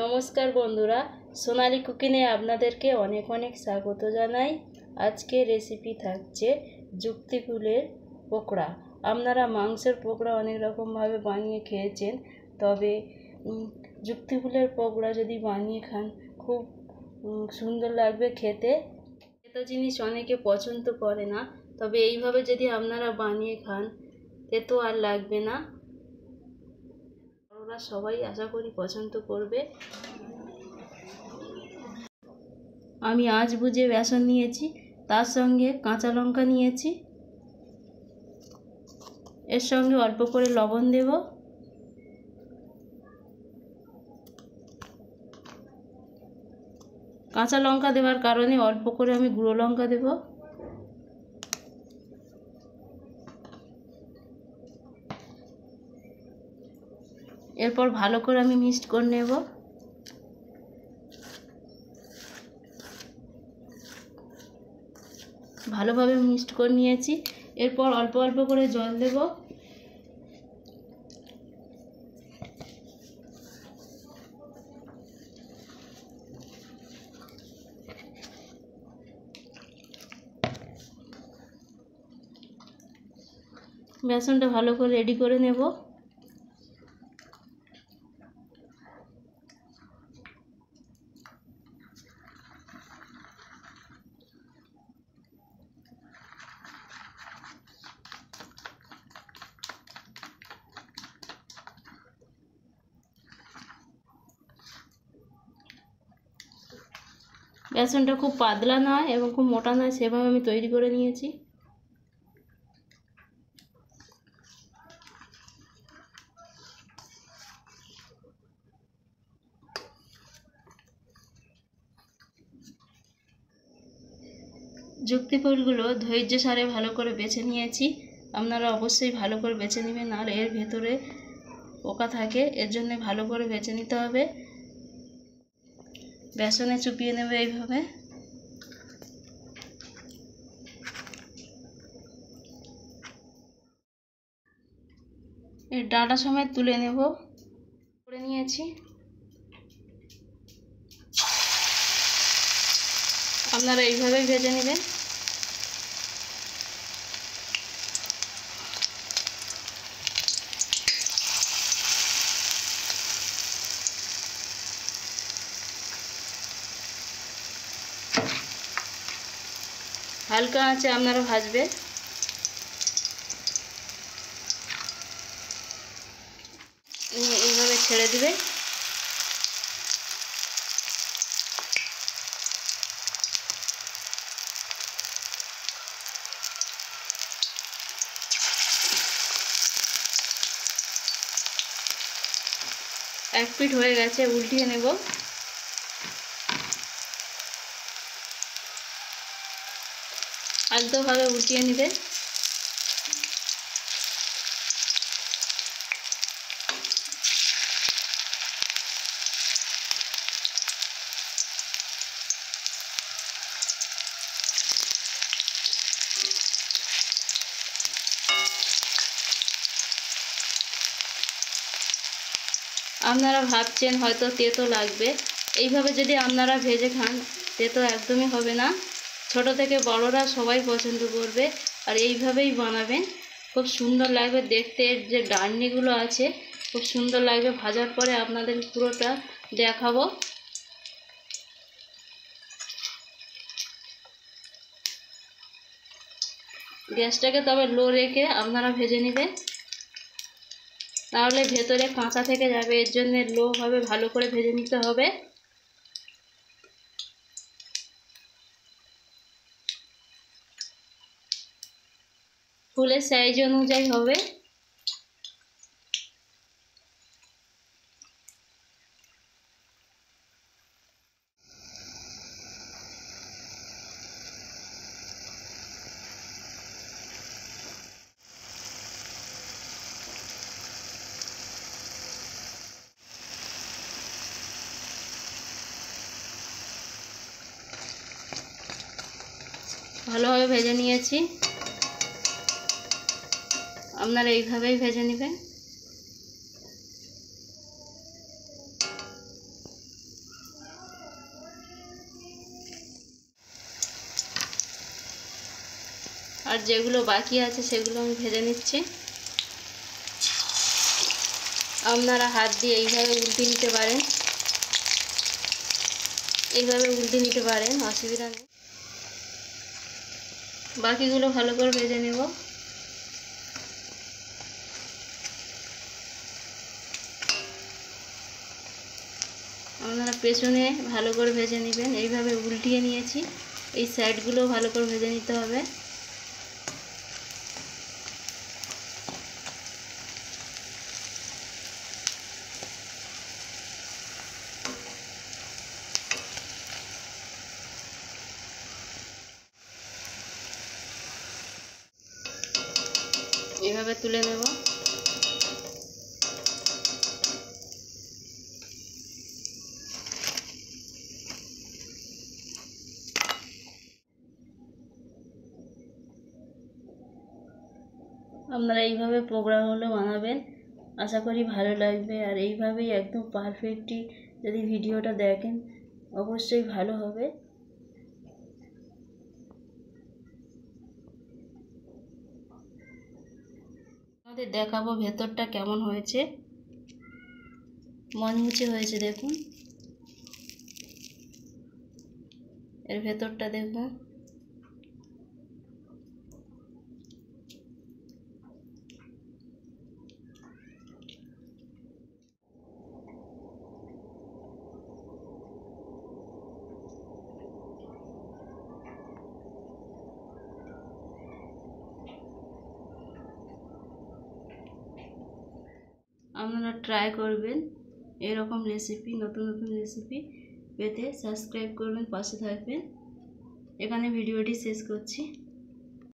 নমস্কার বন্ধুরা, সোনালি কুকিংয়ে আপনাদেরকে অনেক অনেক স্বাগত জানাই। আজকে রেসিপি থাকছে যুক্তি ফুলের পকোড়া। আপনারা মাংসের পকোড়া অনেক রকমভাবে বানিয়ে খেয়েছেন, তবে যুক্তি ফুলের পকোড়া যদি বানিয়ে খান খুব সুন্দর লাগবে খেতে। এত জিনিস অনেকে পছন্দ করে না, তবে এইভাবে যদি আপনারা বানিয়ে খান তেতো আর লাগবে না। ওরা সবাই আশা করি পছন্দ করবে। আমি আঁচ বুঝে বেসন নিয়েছি, তার সঙ্গে কাঁচা লঙ্কা নিয়েছি, এর সঙ্গে অল্প করে লবণ দেব। কাঁচা লঙ্কা দেওয়ার কারণে অল্প করে আমি গুঁড়ো লঙ্কা দেব। এরপর ভালো করে আমি মিক্সড করে নেব। ভালোভাবে মিক্সড করে নিয়েছি। এরপর অল্প অল্প করে জল দেব। বেসনটা ভালো করে রেডি করে নেব। বেসনটা খুব পাতলা নয় এবং খুব মোটা নয়, সেভাবে আমি তৈরি করে নিয়েছি। যুক্তি ফুলগুলো ধৈর্য সারে ভালো করে বেছে নিয়েছি। আপনারা অবশ্যই ভালো করে বেছে নেবেন, নাহলে এর ভেতরে পোকা থাকে, এর জন্য ভালো করে বেছে নিতে হবে। বেসনে চুপিয়ে নেবে এইভাবে। এর ডাঁটা সমেত তুলে নেব। করে নিয়েছি। আপনারা এইভাবেই ভেজে নেবেন। হালকা আঁচে আপনারা ভাজবেন। এইভাবে ছেড়ে দিবে। এক পিঠ হয়ে গেছে, উল্টিয়ে নেব। আলতোভাবে উল্টিয়ে নিবে। আপনারা ভাবছেন হয়তো তেতো লাগবে, এইভাবে যদি আপনারা ভেজে খান তেতো একদমই হবে না। ছোট থেকে বড়রা সবাই পছন্দ করবে, আর এইভাবেই বানাবেন, খুব সুন্দর লাগবে দেখতে। এর যে ডান্ডিগুলো আছে খুব সুন্দর লাগবে। ভাজার পরে আপনাদের পুরোটা দেখাবো। গ্যাসটাকে তবে লো রেখে আপনারা ভেজে নেবেন, তাহলে ভেতরে কাঁচা থেকে যাবে, এর জন্য লোভাবে ভালো করে ভেজে নিতে হবে। ফুলের সাইজ অনুযায়ী হবে। ভালোভাবে ভেজে নিয়েছি। আপনারা এইভাবেই ভেজে নেবেন। আর যেগুলো বাকি আছে সেগুলো আমি ভেজে নিচ্ছি। আপনারা হাত দিয়ে এইভাবে উল্টে নিতে পারেন, অসুবিধা নেই। বাকিগুলো ভালো করে ভেজে নেব। আপনারা পেছনে ভালো করে ভেজে নেবেন। এইভাবে উল্টিয়ে নিয়েছি, এই সাইডগুলো ভালো করে ভেজে নিতে হবে। এভাবে তুলে নেব। আপনারা এইভাবে পকোড়াগুলো বানাবেন, আশা করি ভালো লাগবে। আর এইভাবেই একদম পারফেক্টলি যদি ভিডিওটা দেখেন অবশ্যই ভালো হবে। আমাদের দেখাবো ভেতরটা কেমন হয়েছে। মচমুচে হয়েছে, দেখুন এর ভেতরটা দেখুন। আপনারা ট্রাই করবেন এরকম রেসিপি, নতুন নতুন রেসিপি পেতে সাবস্ক্রাইব করবেন, পাশে থাকবেন। এখানে ভিডিওটি শেষ করছি।